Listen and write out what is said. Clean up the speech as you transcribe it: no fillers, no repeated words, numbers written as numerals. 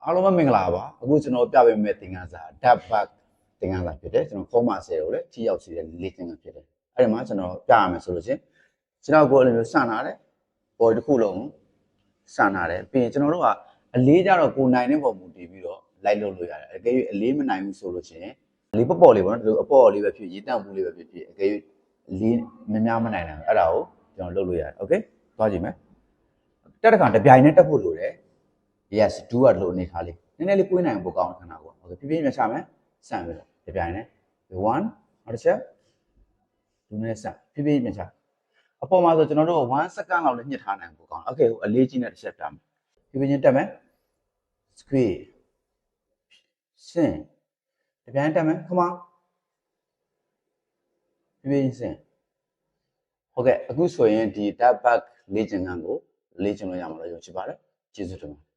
အားလုံးပဲမင်္ဂလာပါအခုကျွန်တော်ပြပေးမယ့်သင်ခန်းစာ dab back သင်ခန်းစာဖြစ်တယ်ကျွန်တော် comma 10ကိုလည်းထိရောက်စေတဲ့လေ့ကျင့်ခန်းဖြစ်တယ်အဲ့ဒီမှာကျွန်တော်ပြရမယ်ဆိုလို့ချင်းကျွန်တော်ကိုအဲ့လိုမျိုးစနာတယ်ပေါ်တစ်ခုလုံးစနာတယ်ပြီးရင်ကျွန်တော်တို့ကအလေးကြတော့ကိုနိုင်တဲ့ပုံမူတည်ပြီးတော့လိုက်လုပ်လို့ရတယ်အကယ်၍အလေးမနိုင်ဘူးဆိုလို့ချင်းလေးပေါ့လေးပေါ့နော်ဒီလိုအပေါ့လေးပဲဖြစ်ရေးတန့်ဘူးလေးပဲဖြစ်အကယ်၍လေးမများမနိုင်တယ်အဲ့ဒါကိုကျွန်တော်လုပ်လို့ရတယ်โอเคသွားကြည့်မယ်တက်တစ်ခါတပြိုင်နဲ့တက်ဖို့လိုတယ်yes do ရလို့အနေထားလေးနည်းနည်းလေးကိုင်းနိုင်ဖို့ကောင်းတဲ့ခဏကိုโอเคပြပြမြတ်ချမယ်စမ်းပြီးတော့ဒီပြိုင်နဲ့1နောက်တစ်ချက်ဒူနဲ့စမ်းပြပြမြတ်ချအပေါ်မှာဆိုကျွန်တော်တို့1 second လောက်နဲ့ညှစ်ထားနိုင်ဖို့ကောင်းโอเคအလေးကြီးနဲ့တစ်ချက်ပြမယ်ပြပြချင်းတက်မယ် squeeze စင်ဒီပြိုင်တက်မယ် come on ပြပြချင်းစင်ဟုတ်ကဲ့အခုဆိုရင်ဒီ tap back လေ့ကျင့်ခန်းကိုလေ့ကျင့်လို့ရမှာလို့ယုံကြည်ပါတယ်ကျေးဇူးတင်ပါတယ်